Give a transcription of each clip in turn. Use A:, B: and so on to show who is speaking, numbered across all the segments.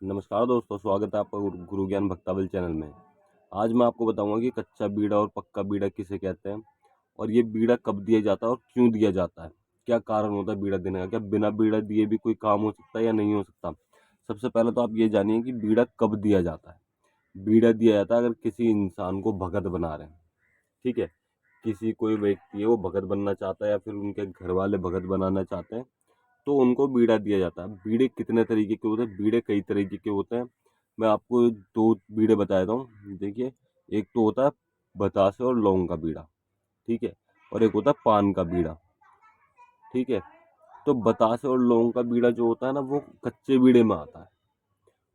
A: नमस्कार दोस्तों, स्वागत है आपका गुरु ज्ञान भक्तावल चैनल में। आज मैं आपको बताऊंगा कि कच्चा बीड़ा और पक्का बीड़ा किसे कहते हैं और ये बीड़ा कब दिया जाता है और क्यों दिया जाता है। क्या कारण होता है बीड़ा देने का, क्या बिना बीड़ा दिए भी कोई काम हो सकता है या नहीं हो सकता। सबसे पहले तो आप ये जानिए कि बीड़ा कब दिया जाता है। बीड़ा दिया जाता है अगर किसी इंसान को भगत बना रहे हैं, ठीक है। किसी कोई व्यक्ति है वो भगत बनना चाहता है या फिर उनके घर वाले भगत बनाना चाहते हैं तो उनको बीड़ा दिया जाता है। बीड़े कितने तरीके के होते हैं? बीड़े कई तरीके के होते हैं। मैं आपको दो बीड़े बता देता हूँ। देखिए, एक तो होता है बतासे और लौंग का बीड़ा, ठीक है, और एक होता है पान का बीड़ा, ठीक है। तो बतासे और लौंग का बीड़ा जो होता है ना, वो कच्चे बीड़े में आता है,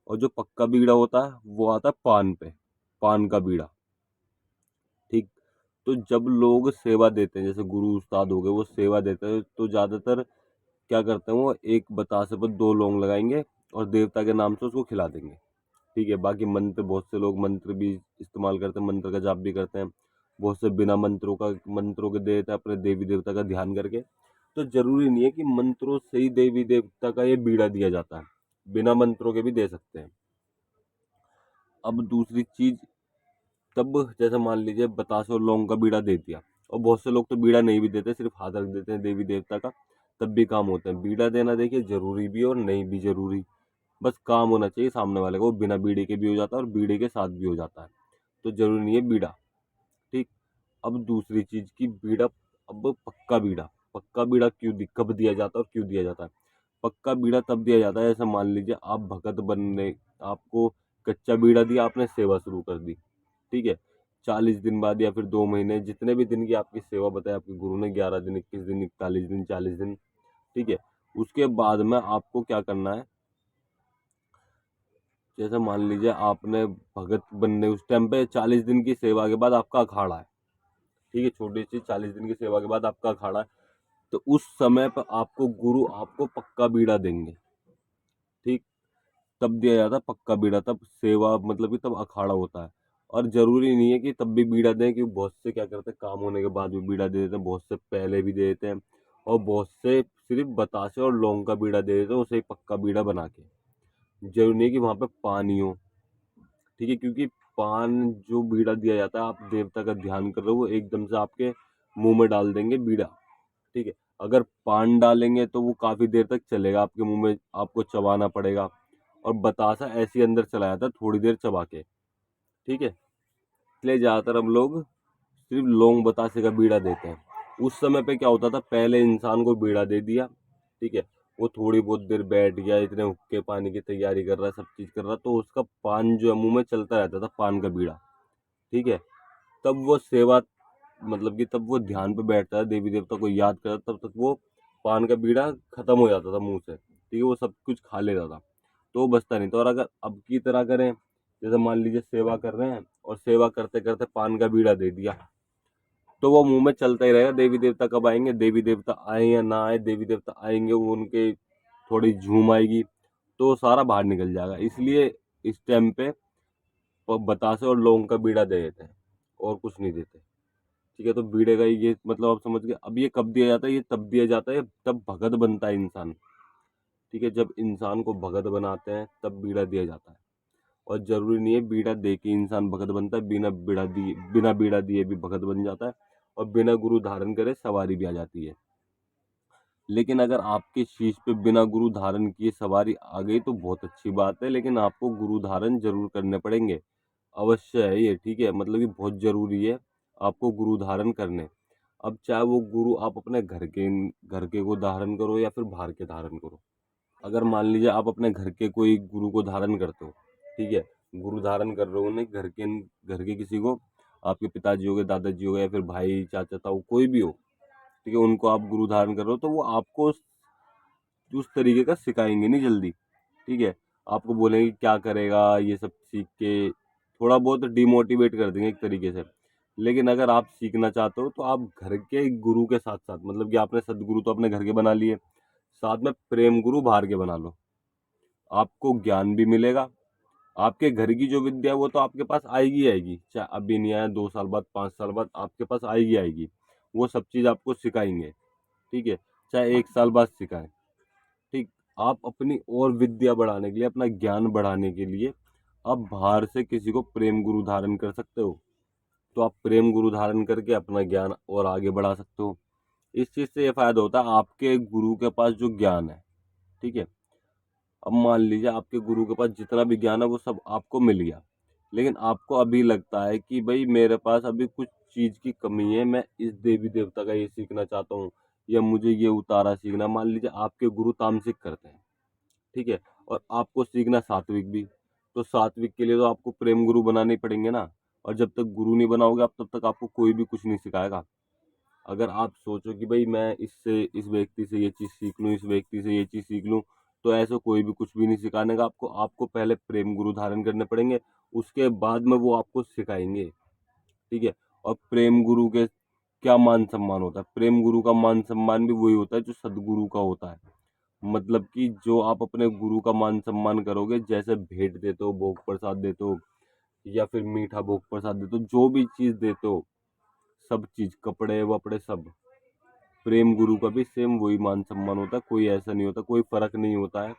A: और जो पक्का बीड़ा होता है वो आता है पान पे, पान का बीड़ा, ठीक। तो जब लोग सेवा देते हैं, जैसे गुरु उस्ताद हो गए, वो सेवा देते हैं तो ज्यादातर क्या करते हैं, वो एक बतासे पर दो लौंग लगाएंगे और देवता के नाम से उसको खिला देंगे, ठीक है। बाकी मंत्र, बहुत से लोग मंत्र भी इस्तेमाल करते हैं, मंत्र का जाप भी करते हैं। बहुत से बिना मंत्रों के देते हैं अपने देवी देवता का ध्यान करके। तो जरूरी नहीं है कि मंत्रों से ही देवी देवता का ये बीड़ा दिया जाता है, बिना मंत्रों के भी दे सकते हैं। अब दूसरी चीज, तब जैसे मान लीजिए बतासे और लौंग का बीड़ा दे दिया, और बहुत से लोग तो बीड़ा नहीं भी देते, सिर्फ हाथ रख देते हैं देवी देवता का, तब भी काम होता है। बीड़ा देना देखिए जरूरी भी है और नहीं भी जरूरी, बस काम होना चाहिए सामने वाले को। वो बिना बीड़े के भी हो जाता है और बीड़े के साथ भी हो जाता है, तो जरूरी नहीं है बीड़ा, ठीक। अब दूसरी चीज की बीड़ा, अब पक्का बीड़ा कब दिया जाता है और क्यों दिया जाता है। पक्का बीड़ा तब दिया जाता है, जैसे मान लीजिए आप भगत बनने, आपको कच्चा बीड़ा दिया, आपने सेवा शुरू कर दी, ठीक है। 40 दिन बाद या फिर 2 महीने, जितने भी दिन की आपकी सेवा बताई आपके गुरु ने, 11 दिन, 21 दिन, 41 दिन, 40 दिन, ठीक है। उसके बाद में आपको क्या करना है, जैसे मान लीजिए आपने भगत बनने उस टाइम पे 40 दिन की सेवा के बाद आपका अखाड़ा है, ठीक है, छोटी सी 40 दिन की सेवा के बाद आपका अखाड़ा है। तो उस समय पर आपको गुरु आपको पक्का बीड़ा देंगे, ठीक। तब दिया जाता है पक्का बीड़ा, तब सेवा मतलब कि तब अखाड़ा होता है। और जरूरी नहीं है कि तब भी बीड़ा दें, क्योंकि बहुत से क्या करते हैं, काम होने के बाद भी बीड़ा दे देते हैं, बहुत से पहले भी दे देते हैं, और बहुत से सिर्फ बतासे और लौंग का बीड़ा दे देते हैं उसे ही पक्का बीड़ा बना के। जरूरी नहीं है कि वहां पे पानी हो, ठीक है, क्योंकि पान जो बीड़ा दिया जाता है, आप देवता का ध्यान कर रहे हो, वो एकदम से आपके मुंह में डाल देंगे बीड़ा, ठीक है। अगर पान डालेंगे तो वो काफी देर तक चलेगा आपके मुंह में, आपको चबाना पड़ेगा, और बतासा ऐसे ही अंदर चला जाता है थोड़ी देर चबा के, ठीक है। इसलिए ज्यादातर हम लोग सिर्फ लौंग बतासे का बीड़ा देते हैं। उस समय पे क्या होता था, पहले इंसान को बीड़ा दे दिया, ठीक है, वो थोड़ी बहुत देर बैठ गया, इतने हुक्के पानी की तैयारी कर रहा है, सब चीज कर रहा है, तो उसका पान जो है मुंह में चलता रहता था, पान का बीड़ा, ठीक है। तब वो सेवा, मतलब कि तब वो ध्यान पे बैठता है, देवी देवता को याद करता है, तब तक वो पान का बीड़ा खत्म हो जाता था मुंह से, ठीक है, वो सब कुछ खा लेता था, तो वो बचता नहीं था। और अगर अब की तरह करें, जैसे मान लीजिए सेवा कर रहे हैं और सेवा करते करते पान का बीड़ा दे दिया, तो वो मुंह में चलता ही रहेगा। देवी देवता कब आएंगे, देवी देवता आए या ना आए, देवी देवता आएंगे, वो उनके थोड़ी झूम आएगी, तो वो सारा बाहर निकल जाएगा। इसलिए इस टाइम पे बतासे और लौंग का बीड़ा दे देते हैं, और कुछ नहीं देते, ठीक है। तो बीड़े का ये मतलब आप समझ गए। अब ये कब दिया जाता है, ये तब दिया जाता है तब भगत बनता है इंसान, ठीक है। जब इंसान को भगत बनाते हैं तब बीड़ा दिया जाता है, और जरूरी नहीं है बीड़ा दे के इंसान भगत बनता है, बिना बीड़ा दिए भी भगत बन जाता है, और बिना गुरु धारण करे सवारी भी आ जाती है। लेकिन अगर आपके शीश पे बिना गुरु धारण किए सवारी आ गई तो बहुत अच्छी बात है, लेकिन आपको गुरु धारण जरूर करने पड़ेंगे, अवश्य है ये, ठीक है, मतलब कि बहुत जरूरी है आपको गुरु धारण करने। अब चाहे वो गुरु आप अपने घर के को धारण करो या फिर बाहर के धारण करो। अगर मान लीजिए आप अपने घर के कोई गुरु को धारण करते हो, ठीक है, गुरु धारण कर रहे हो उन्हें, घर के किसी को, आपके पिताजी हो गए, दादाजी हो गए, या फिर भाई, चाचा, ताऊ, कोई भी हो, ठीक है, उनको आप गुरु धारण कर रहे हो, तो वो आपको उस तरीके का सिखाएंगे नहीं जल्दी, ठीक है। आपको बोलेंगे क्या करेगा ये सब सीख के, थोड़ा बहुत डिमोटिवेट कर देंगे एक तरीके से। लेकिन अगर आप सीखना चाहते हो तो आप घर के गुरु के साथ साथ, मतलब कि आपने सदगुरु तो अपने घर के बना लिए, साथ में प्रेम गुरु बाहर के बना लो, आपको ज्ञान भी मिलेगा। आपके घर की जो विद्या है वो तो आपके पास आएगी आएगी, चाहे अभी नहीं आया, 2 साल बाद, 5 साल बाद आपके पास आएगी आएगी, वो सब चीज आपको सिखाएंगे, ठीक है, चाहे 1 साल बाद सिखाएं, ठीक। आप अपनी और विद्या बढ़ाने के लिए, अपना ज्ञान बढ़ाने के लिए आप बाहर से किसी को प्रेम गुरु धारण कर सकते हो। तो आप प्रेम गुरु धारण करके अपना ज्ञान और आगे बढ़ा सकते हो। इस चीज से ये फायदा होता है, आपके गुरु के पास जो ज्ञान है, ठीक है, अब मान लीजिए आपके गुरु के पास जितना भी ज्ञान है वो सब आपको मिल गया, लेकिन आपको अभी लगता है कि भाई मेरे पास अभी कुछ चीज की कमी है, मैं इस देवी देवता का ये सीखना चाहता हूँ, या मुझे ये उतारा सीखना। मान लीजिए आपके गुरु तामसिक करते हैं, ठीक है, और आपको सीखना सात्विक भी, तो सात्विक के लिए तो आपको प्रेम गुरु बनाने ही पड़ेंगे ना। और जब तक गुरु नहीं बनाओगे आप, तब तक आपको कोई भी कुछ नहीं सिखाएगा। अगर आप सोचो कि भाई मैं इससे, इस व्यक्ति से ये चीज़ सीख लूँ, इस व्यक्ति से ये चीज़ सीख लूँ, तो ऐसे कोई भी कुछ भी नहीं सिखाने का आपको। आपको पहले प्रेम गुरु धारण करने पड़ेंगे, उसके बाद में वो आपको सिखाएंगे, ठीक है। और प्रेम गुरु के क्या मान सम्मान होता है? प्रेम गुरु का मान सम्मान भी वही होता है जो सदगुरु का होता है। मतलब कि जो आप अपने गुरु का मान सम्मान करोगे, जैसे भेंट देते हो, भोग प्रसाद देते हो, या फिर मीठा भोग प्रसाद देते हो, जो भी चीज़ देते हो, सब चीज़, कपड़े वपड़े सब, प्रेम गुरु का भी सेम वही मान सम्मान होता है। कोई ऐसा नहीं होता, कोई फर्क नहीं होता है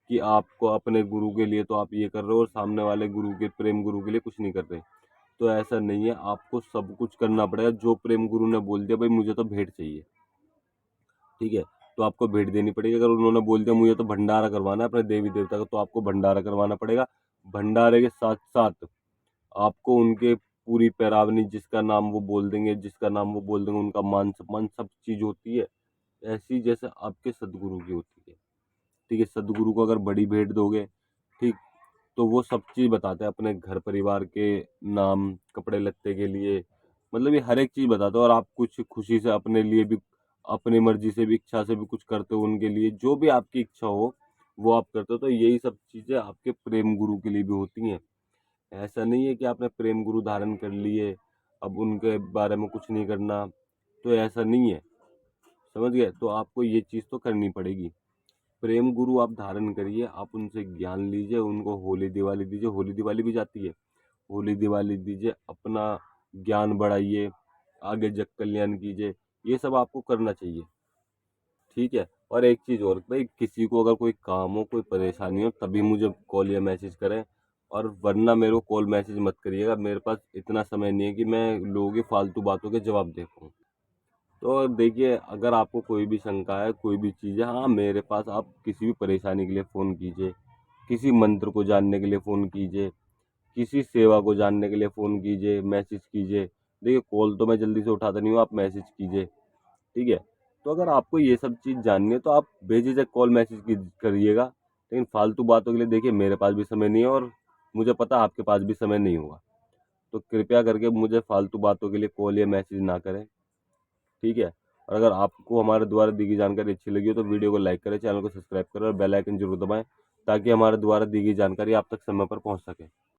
A: कि आपको अपने गुरु के लिए तो आप ये कर रहे हो और सामने वाले गुरु के, प्रेम गुरु के लिए कुछ नहीं कर रहे। तो ऐसा नहीं है, आपको सब कुछ करना पड़ेगा। जो प्रेम गुरु ने बोल दिया भाई मुझे तो भेंट चाहिए, ठीक है, तो आपको भेंट देनी पड़ेगी। अगर उन्होंने बोल दिया मुझे तो भंडारा करवाना है अपने देवी देवता का, तो आपको भंडारा करवाना पड़ेगा। भंडारे के साथ साथ आपको उनके पूरी पैरावनी, जिसका नाम वो बोल देंगे, जिसका नाम वो बोल देंगे, उनका मान सम्मान सब चीज होती है ऐसी जैसे आपके सदगुरु की होती है, ठीक है। सदगुरु को अगर बड़ी भेंट दोगे, ठीक, तो वो सब चीज बताते हैं, अपने घर परिवार के नाम, कपड़े लत्ते के लिए, मतलब ये हर एक चीज बताते हो। और आप कुछ खुशी से अपने लिए भी, अपनी मर्जी से भी, इच्छा से भी कुछ करते हो उनके लिए, जो भी आपकी इच्छा हो वो आप करते हो। तो यही सब चीजें आपके प्रेम गुरु के लिए भी होती हैं। ऐसा नहीं है कि आपने प्रेम गुरु धारण कर लिए, अब उनके बारे में कुछ नहीं करना, तो ऐसा नहीं है, समझ गए। तो आपको ये चीज़ तो करनी पड़ेगी। प्रेम गुरु आप धारण करिए, आप उनसे ज्ञान लीजिए, उनको होली दिवाली दीजिए। होली दिवाली भी जाती है, होली दिवाली दीजिए, अपना ज्ञान बढ़ाइए, आगे जग कल्याण कीजिए। ये सब आपको करना चाहिए, ठीक है। और एक चीज़ और, भाई किसी को अगर कोई काम हो, कोई परेशानी हो, तभी मुझे कॉल या मैसेज करें, और वरना मेरे को कॉल मैसेज मत करिएगा। मेरे पास इतना समय नहीं है कि मैं लोगों की फालतू बातों के जवाब दे पाऊँ। तो देखिए, अगर आपको कोई भी शंका है, कोई भी चीज़ है, हाँ मेरे पास आप किसी भी परेशानी के लिए फ़ोन कीजिए, किसी मंत्र को जानने के लिए फ़ोन कीजिए, किसी सेवा को जानने के लिए फ़ोन कीजिए, मैसेज कीजिए। देखिए, कॉल तो मैं जल्दी से उठाता नहीं हूँ, आप मैसेज कीजिए, ठीक है। तो अगर आपको ये सब चीज़ जाननी है तो आप बेझिझक कॉल मैसेज करिएगा, लेकिन फालतू बातों के लिए देखिए मेरे पास भी समय नहीं है, और मुझे पता है आपके पास भी समय नहीं होगा। तो कृपया करके मुझे फालतू बातों के लिए कॉल या मैसेज ना करें, ठीक है। और अगर आपको हमारे द्वारा दी गई जानकारी अच्छी लगी हो तो वीडियो को लाइक करें, चैनल को सब्सक्राइब करें और बेल आइकन जरूर दबाएं, ताकि हमारे द्वारा दी गई जानकारी आप तक समय पर पहुंच सके।